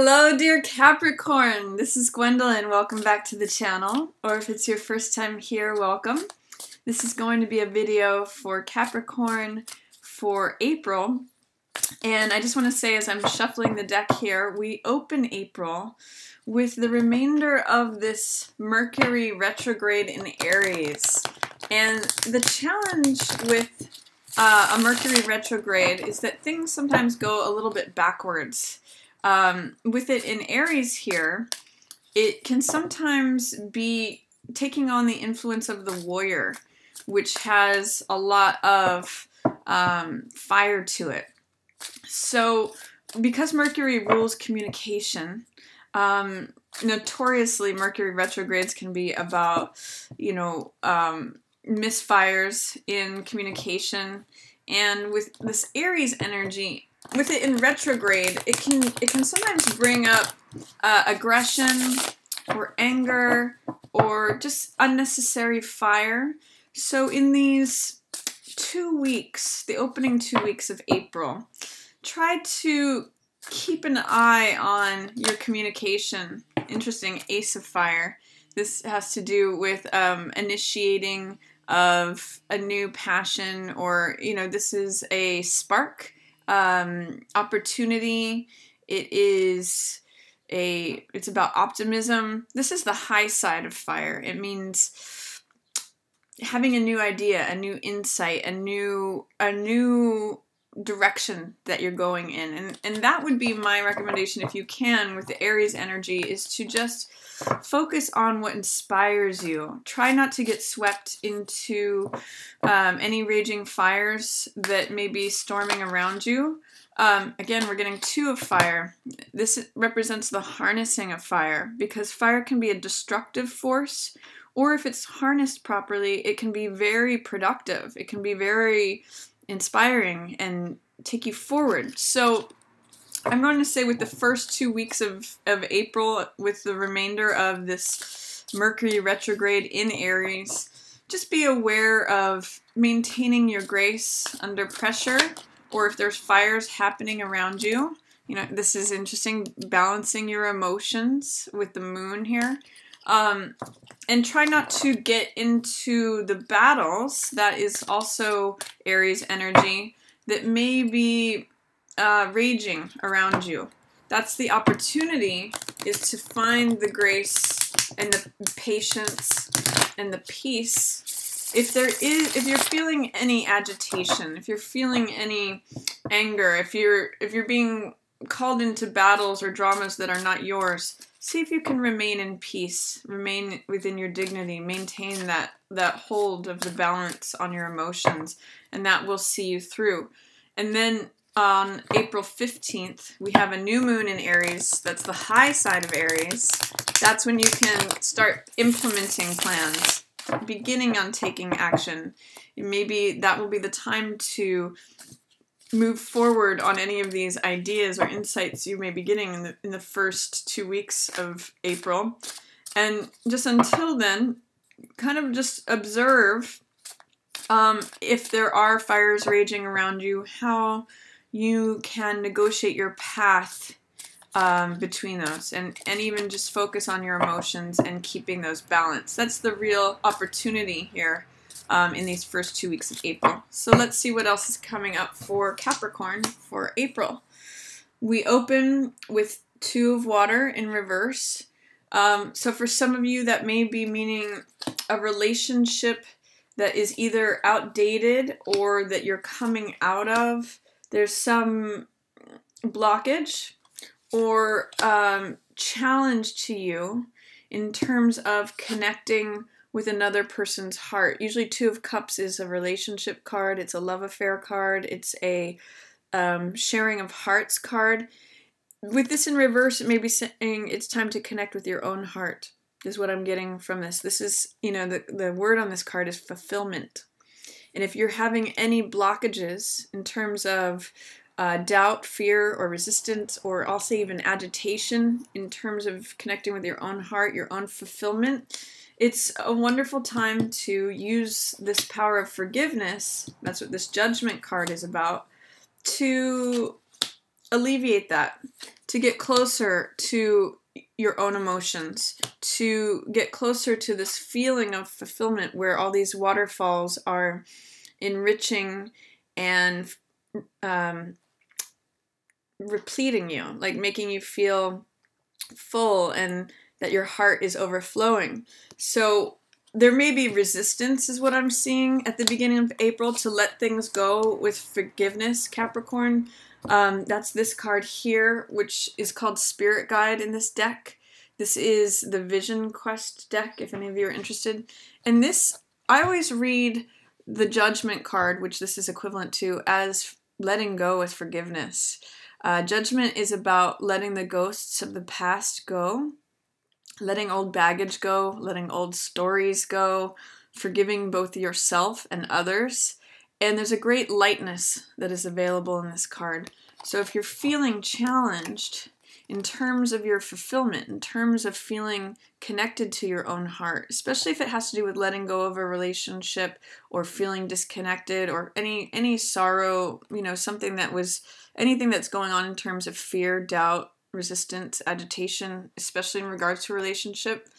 Hello, dear Capricorn. This is Gwendolyn. Welcome back to the channel. Or if it's your first time here, welcome. This is going to be a video for Capricorn for April. And I just want to say, as I'm shuffling the deck here, we open April with the remainder of this Mercury retrograde in Aries. And the challenge with a Mercury retrograde is that things sometimes go a little bit backwards. With it in Aries here, it can sometimes be taking on the influence of the warrior, which has a lot of fire to it. So because Mercury rules communication, notoriously Mercury retrogrades can be about, misfires in communication. And with this Aries energy, with it in retrograde, it can sometimes bring up aggression or anger or just unnecessary fire. So in these 2 weeks, the opening 2 weeks of April, try to keep an eye on your communication. Interesting, Ace of Fire. This has to do with initiating of a new passion, or this is a spark. Opportunity. It's about optimism. This is the high side of fire. It means having a new idea, a new insight, a new direction that you're going in. And that would be my recommendation, if you can, with the Aries energy, is to just focus on what inspires you. Try not to get swept into any raging fires that may be storming around you. Again, we're getting 2 of fire. This represents the harnessing of fire, because fire can be a destructive force, or if it's harnessed properly, it can be very productive. It can be very inspiring and take you forward. So I'm going to say, with the first 2 weeks of April, with the remainder of this Mercury retrograde in Aries, just be aware of maintaining your grace under pressure, or if there's fires happening around you. This is interesting, balancing your emotions with the moon here. And try not to get into the battles. That is also Aries energy that may be raging around you. That's the opportunity, is to find the grace and the patience and the peace. If you're feeling any agitation, if you're feeling any anger, if you're being called into battles or dramas that are not yours, see if you can remain in peace, remain within your dignity, maintain that hold of the balance on your emotions, and that will see you through. And then on April 15th, we have a new moon in Aries. That's the high side of Aries. That's when you can start implementing plans, beginning on taking action. Maybe that will be the time to move forward on any of these ideas or insights you may be getting in the first 2 weeks of April. And just until then, kind of just observe if there are fires raging around you, how you can negotiate your path between those, and even just focus on your emotions and keeping those balanced. That's the real opportunity here in these first 2 weeks of April. So let's see what else is coming up for Capricorn for April. We open with 2 of water in reverse. So for some of you, that may be meaning a relationship that is either outdated or that you're coming out of. There's some blockage or challenge to you in terms of connecting with another person's heart. Usually 2 of Cups is a relationship card. It's a love affair card. It's a sharing of hearts card. With this in reverse, it may be saying it's time to connect with your own heart, is what I'm getting from this. This is, the word on this card is fulfillment. And if you're having any blockages in terms of doubt, fear, or resistance, or I'll say even agitation in terms of connecting with your own heart, your own fulfillment, it's a wonderful time to use this power of forgiveness. That's what this Judgment card is about, to alleviate that, to get closer to your own emotions, to get closer to this feeling of fulfillment where all these waterfalls are enriching and repleting you, like making you feel full and that your heart is overflowing. So there may be resistance, is what I'm seeing at the beginning of April, to let things go with forgiveness, Capricorn. That's this card here, which is called Spirit Guide in this deck. This is the Vision Quest deck, if any of you are interested. And this, I always read the Judgment card, which this is equivalent to, as letting go with forgiveness. Judgment is about letting the ghosts of the past go, letting old baggage go, letting old stories go, forgiving both yourself and others. And there's a great lightness that is available in this card. So if you're feeling challenged in terms of your fulfillment, in terms of feeling connected to your own heart, especially if it has to do with letting go of a relationship or feeling disconnected or any sorrow, you know, anything that's going on in terms of fear, doubt, resistance, agitation, especially in regards to a relationship,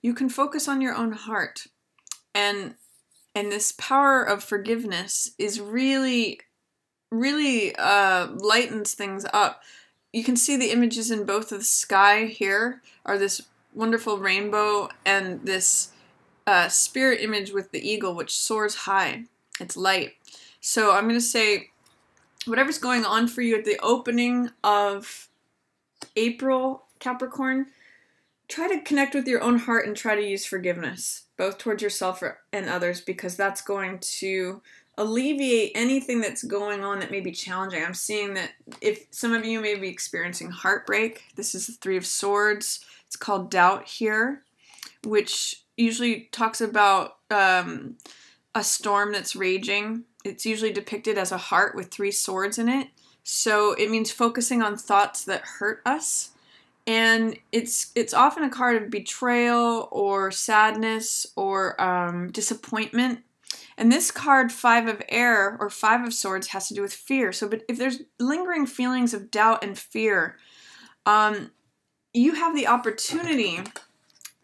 you can focus on your own heart. And this power of forgiveness is really lightens things up. You can see the images in both of the sky here are this wonderful rainbow and this spirit image with the eagle, which soars high. It's light. So I'm going to say, whatever's going on for you at the opening of April, Capricorn, try to connect with your own heart and try to use forgiveness, both towards yourself and others, because that's going to alleviate anything that's going on that may be challenging. I'm seeing that if some of you may be experiencing heartbreak, this is the Three of Swords. It's called Doubt here, which usually talks about a storm that's raging. It's usually depicted as a heart with three swords in it. So it means focusing on thoughts that hurt us. And it's often a card of betrayal or sadness or disappointment. And this card, Five of Air, or Five of Swords, has to do with fear. So but if there's lingering feelings of doubt and fear, you have the opportunity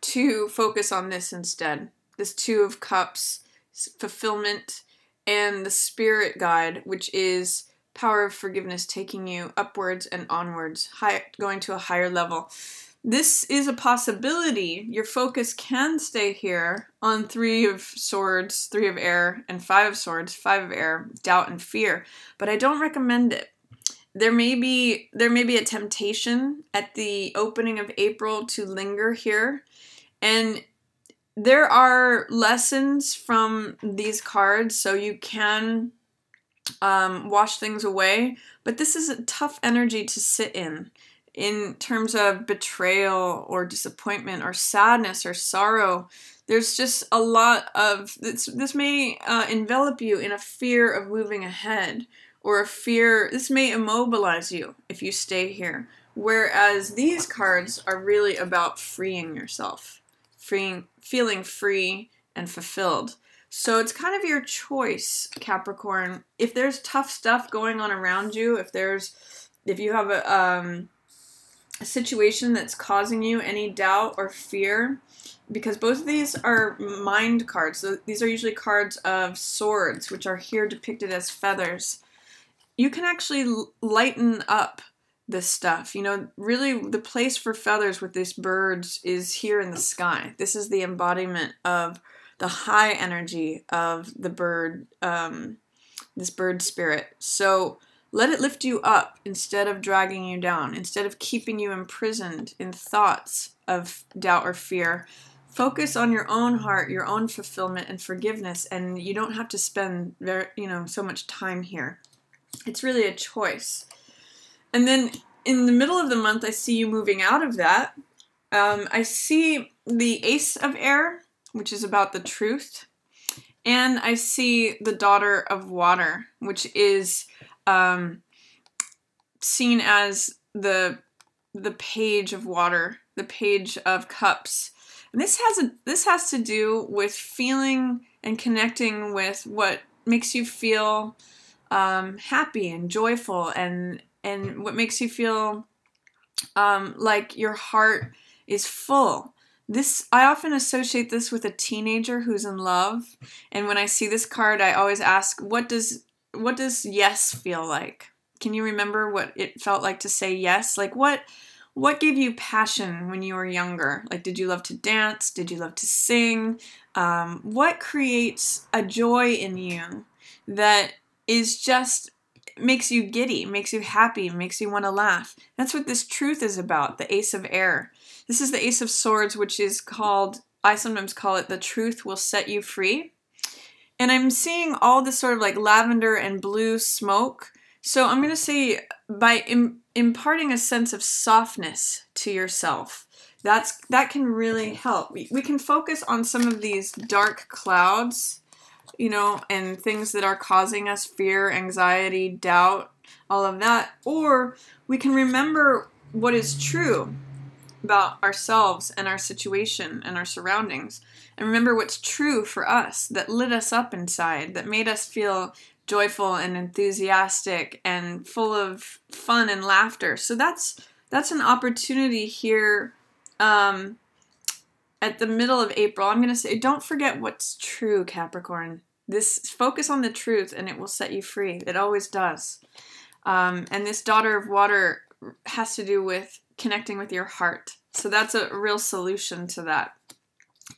to focus on this instead. This Two of Cups, fulfillment, and the Spirit Guide, which is power of forgiveness, taking you upwards and onwards, going to a higher level. This is a possibility. Your focus can stay here on Three of Swords, Three of Air, and Five of Swords, Five of Air, doubt and fear, but I don't recommend it. There may be a temptation at the opening of April to linger here, and there are lessons from these cards, so you can wash things away, but this is a tough energy to sit in terms of betrayal or disappointment or sadness or sorrow. There's just a lot of this may envelop you in a fear of moving ahead, or a fear. This may immobilize you if you stay here, whereas these cards are really about freeing yourself, feeling free and fulfilled. So it's kind of your choice, Capricorn. If there's tough stuff going on around you, if you have a situation that's causing you any doubt or fear, because both of these are mind cards. So these are usually cards of swords, which are here depicted as feathers. You can actually lighten up this stuff. You know, really the place for feathers with these birds is here in the sky. This is the embodiment of the high energy of the bird, this bird spirit. So let it lift you up instead of dragging you down, instead of keeping you imprisoned in thoughts of doubt or fear. Focus on your own heart, your own fulfillment and forgiveness, and you don't have to spend so much time here. It's really a choice. And then in the middle of the month, I see you moving out of that. I see the Ace of Air, which is about the truth. And I see the Daughter of Water, which is seen as the Page of Water, the Page of Cups. And this has to do with feeling and connecting with what makes you feel happy and joyful and and what makes you feel like your heart is full. I often associate this with a teenager who's in love, and when I see this card, I always ask, what does yes feel like? Can you remember what it felt like to say yes? Like what gave you passion when you were younger? Like, did you love to dance? Did you love to sing? What creates a joy in you that is just makes you giddy, makes you happy, makes you want to laugh? That's what this truth is about, the Ace of Air. This is the Ace of Swords, which is called, I sometimes call it, the truth will set you free. And I'm seeing all this sort of like lavender and blue smoke. So I'm going to say by imparting a sense of softness to yourself, that can really help. We can focus on some of these dark clouds, you know, and things that are causing us fear, anxiety, doubt, all of that. Or we can remember what is true about ourselves and our situation and our surroundings, and remember what's true for us, that lit us up inside, that made us feel joyful and enthusiastic and full of fun and laughter. So that's an opportunity here at the middle of April. I'm going to say, don't forget what's true, Capricorn. Focus on the truth and it will set you free. It always does. And this Daughter of Water has to do with connecting with your heart. So that's a real solution to that.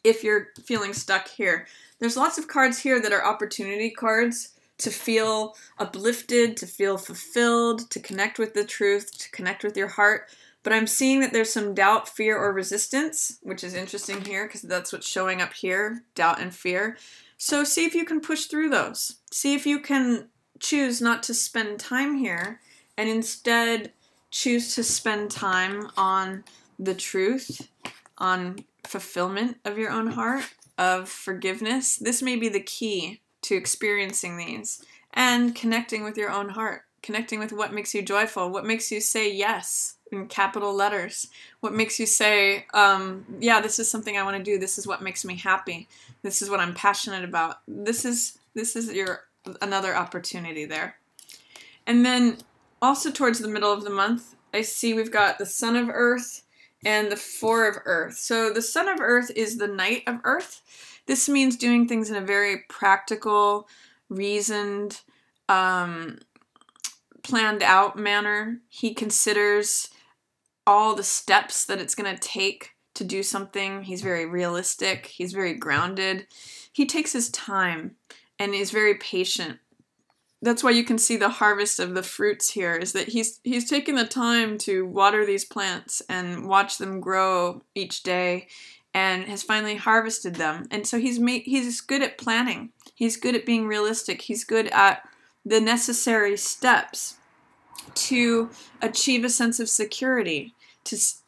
If you're feeling stuck here, there's lots of cards here that are opportunity cards to feel uplifted, to feel fulfilled, to connect with the truth, to connect with your heart. But I'm seeing that there's some doubt, fear, or resistance, which is interesting here because that's what's showing up here, doubt and fear. So see if you can push through those. See if you can choose not to spend time here and instead choose to spend time on the truth, on fulfillment of your own heart, of forgiveness. This may be the key to experiencing these and connecting with your own heart, connecting with what makes you joyful, what makes you say yes in capital letters, what makes you say, yeah, this is something I want to do. This is what makes me happy. This is what I'm passionate about. This is your another opportunity there. And then also towards the middle of the month, I see we've got the Son of Earth and the Four of Earth. So the Son of Earth is the Knight of Earth. This means doing things in a very practical, reasoned, planned out manner. He considers all the steps that it's going to take to do something. He's very realistic. He's very grounded. He takes his time and is very patient. That's why you can see the harvest of the fruits here, is that he's taken the time to water these plants and watch them grow each day and has finally harvested them. And so he's good at planning. He's good at being realistic. He's good at the necessary steps to achieve a sense of security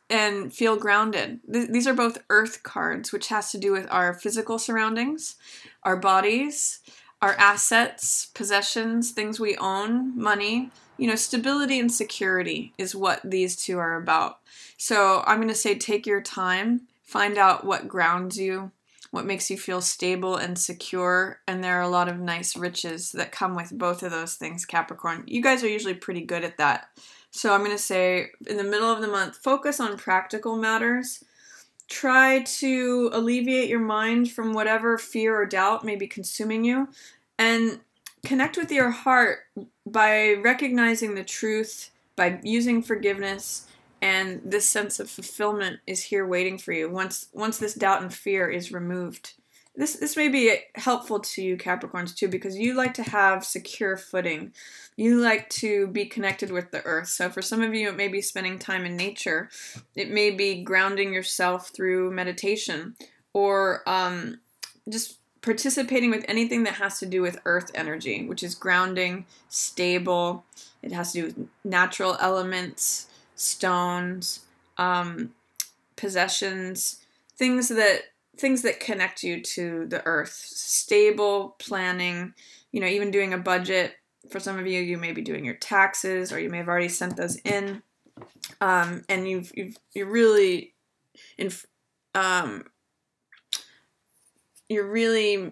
and feel grounded. These are both earth cards, which has to do with our physical surroundings, our bodies, our assets, possessions, things we own, money. You know, stability and security is what these two are about. So I'm going to say take your time, find out what grounds you, what makes you feel stable and secure, and there are a lot of nice riches that come with both of those things, Capricorn. You guys are usually pretty good at that. So I'm going to say in the middle of the month, focus on practical matters. Try to alleviate your mind from whatever fear or doubt may be consuming you, and connect with your heart by recognizing the truth, by using forgiveness, and this sense of fulfillment is here waiting for you once this doubt and fear is removed. This may be helpful to you, Capricorns, too, because you like to have secure footing. You like to be connected with the earth. So for some of you, it may be spending time in nature. It may be grounding yourself through meditation, or just participating with anything that has to do with earth energy, which is grounding, stable. It has to do with natural elements, stones, possessions, things that connect you to the earth. Stable planning, you know, even doing a budget. For some of you, you may be doing your taxes, or you may have already sent those in, and you're really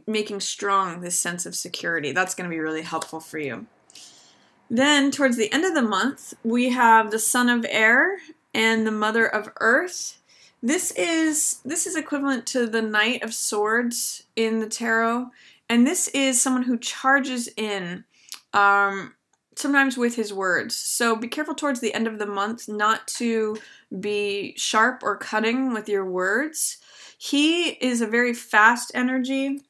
making strong this sense of security. That's going to be really helpful for you. Then towards the end of the month, we have the Son of Air and the Mother of Earth. This is equivalent to the Knight of Swords in the tarot, and this is someone who charges in, sometimes with his words. So be careful towards the end of the month not to be sharp or cutting with your words. He is a very fast energy,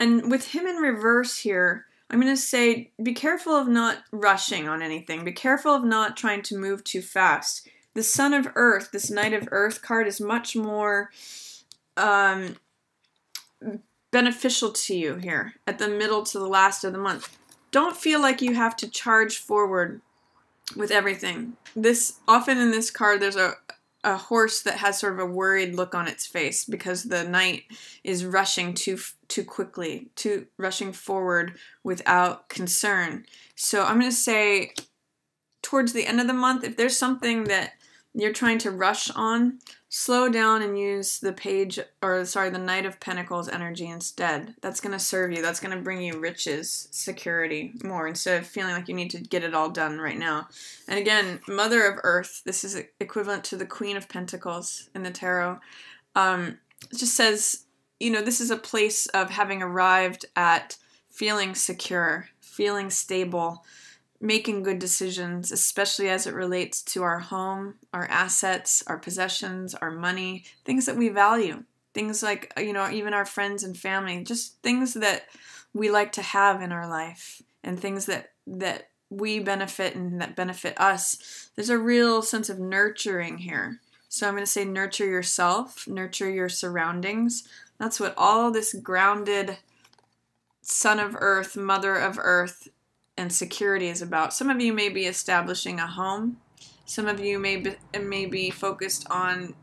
and with him in reverse here, I'm going to say be careful of not rushing on anything. Be careful of not trying to move too fast. The Son of Earth, this Knight of Earth card, is much more beneficial to you here at the middle to the last of the month. Don't feel like you have to charge forward with everything. Often in this card, there's a horse that has sort of a worried look on its face because the knight is rushing too quickly, rushing forward without concern. So I'm going to say towards the end of the month, if there's something that you're trying to rush on, slow down and use the the Knight of Pentacles energy instead. That's going to serve you. That's going to bring you riches, security more, instead of feeling like you need to get it all done right now. And again, Mother of Earth, this is equivalent to the Queen of Pentacles in the tarot. It just says, this is a place of having arrived at feeling secure, feeling stable, making good decisions, especially as it relates to our home, our assets, our possessions, our money, things that we value. Things like, even our friends and family, just things that we like to have in our life and things that we benefit and that benefit us. There's a real sense of nurturing here. So I'm going to say nurture yourself, nurture your surroundings. That's what all this grounded Son of Earth, Mother of Earth, and security is about. Some of you may be establishing a home. Some of you may be focused on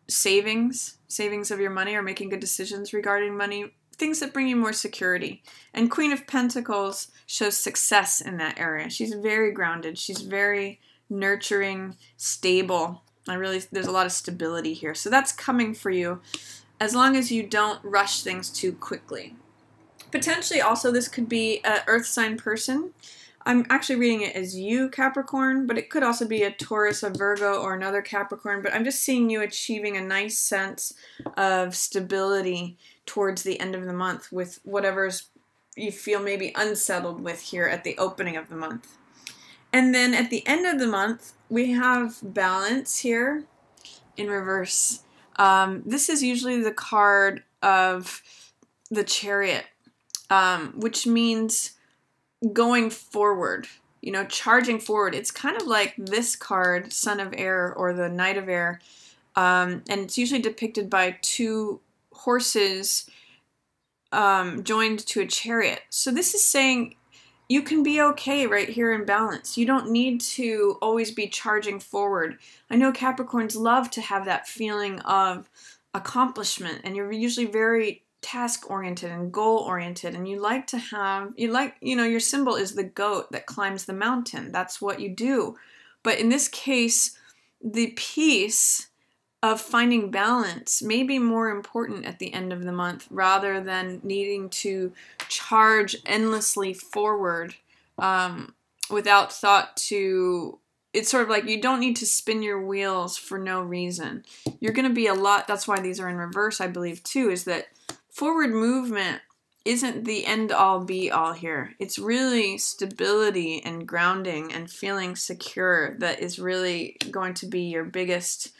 savings of your money, or making good decisions regarding money, things that bring you more security. And Queen of Pentacles shows success in that area. She's very grounded. She's very nurturing, stable. There's a lot of stability here. So that's coming for you as long as you don't rush things too quickly. Potentially also this could be an earth sign person. I'm actually reading it as you, Capricorn, but it could also be a Taurus, a Virgo, or another Capricorn. But I'm just seeing you achieving a nice sense of stability towards the end of the month with whatever's you feel maybe unsettled with here at the opening of the month. And then at the end of the month, we have balance here in reverse. This is usually the card of the Chariot. Which means going forward, charging forward. It's kind of like this card, Son of Air or the Knight of Air, and it's usually depicted by two horses joined to a chariot. So this is saying you can be okay right here in balance. You don't need to always be charging forward. I know Capricorns love to have that feeling of accomplishment, and you're usually very task-oriented and goal-oriented, and your symbol is the goat that climbs the mountain. That's what you do. But in this case, the piece of finding balance may be more important at the end of the month rather than needing to charge endlessly forward without thought to... It's sort of like you don't need to spin your wheels for no reason. You're going to be that's why these are in reverse, I believe, too, is that forward movement isn't the end-all be-all here. It's really stability and grounding and feeling secure that is really going to be your biggest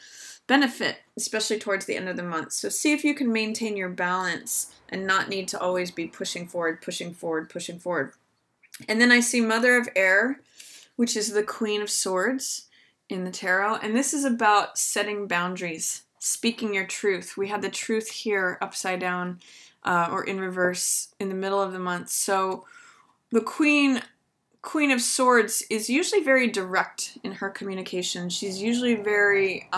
benefit, especially towards the end of the month. So see if you can maintain your balance and not need to always be pushing forward, pushing forward, pushing forward. And then I see Mother of Air, which is the Queen of Swords in the tarot. And this is about setting boundaries, speaking your truth. We had the truth here upside down or in reverse in the middle of the month. So the Queen of Swords is usually very direct in her communication. She's usually very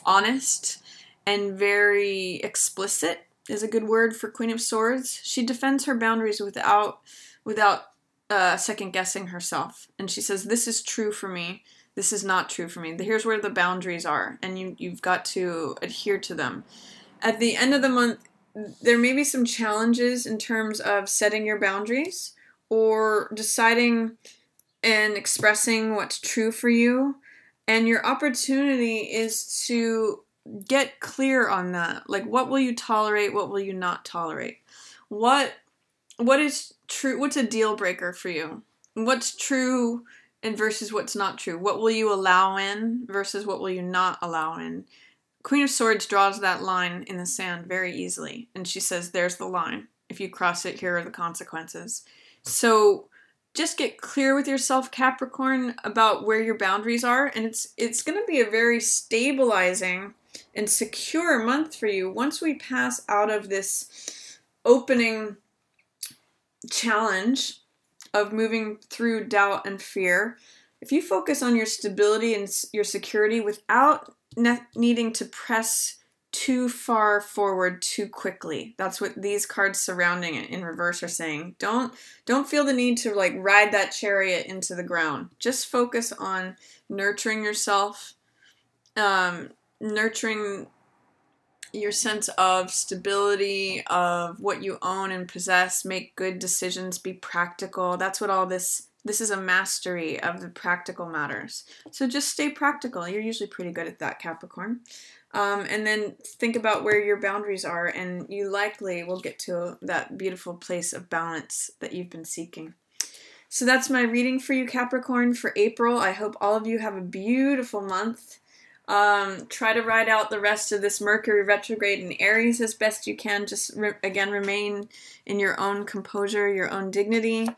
honest and very explicit is a good word for Queen of Swords. She defends her boundaries without second guessing herself. And she says, this is true for me. This is not true for me. Here's where the boundaries are, and you've got to adhere to them. At the end of the month, there may be some challenges in terms of setting your boundaries or deciding and expressing what's true for you. And your opportunity is to get clear on that. Like, what will you tolerate? What will you not tolerate? What is true? What's a deal breaker for you? What's true and versus what's not true? What will you allow in versus what will you not allow in? Queen of Swords draws that line in the sand very easily. And she says, there's the line. If you cross it, here are the consequences. So just get clear with yourself, Capricorn, about where your boundaries are. And it's going to be a very stabilizing and secure month for you. Once we pass out of this opening challenge of moving through doubt and fear, if you focus on your stability and your security without needing to press too far forward too quickly. That's what these cards surrounding it in reverse are saying. Don't feel the need to like ride that chariot into the ground. Just focus on nurturing yourself, nurturing your sense of stability, of what you own and possess, make good decisions, be practical. That's what all this is, a mastery of the practical matters. So just stay practical. You're usually pretty good at that, Capricorn. And then think about where your boundaries are, and you likely will get to that beautiful place of balance that you've been seeking. So that's my reading for you, Capricorn, for April. I hope all of you have a beautiful month. Try to ride out the rest of this Mercury retrograde in Aries as best you can. Just, again, remain in your own composure, your own dignity.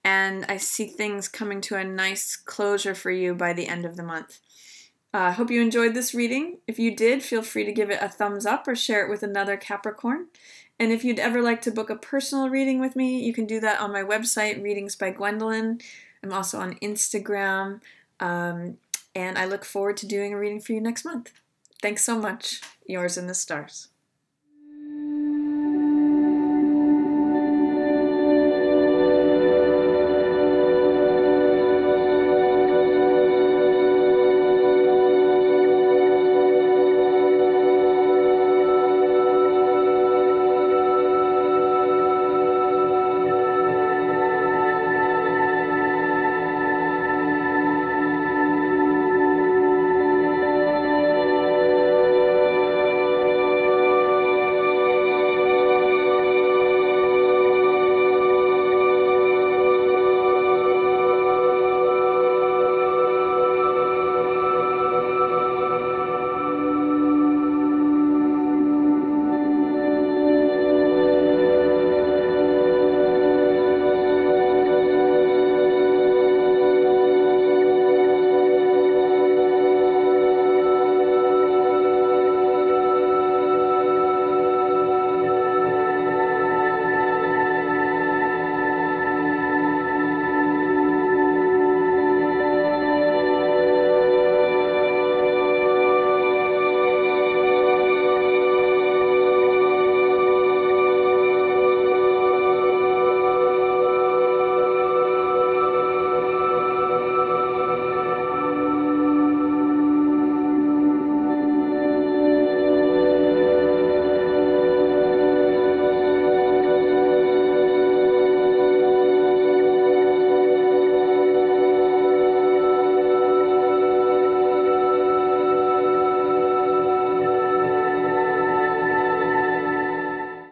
And I see things coming to a nice closure for you by the end of the month. I hope you enjoyed this reading. If you did, feel free to give it a thumbs up or share it with another Capricorn. And if you'd ever like to book a personal reading with me, you can do that on my website, Readings by Gwendolyn. I'm also on Instagram. And I look forward to doing a reading for you next month. Thanks so much. Yours in the stars.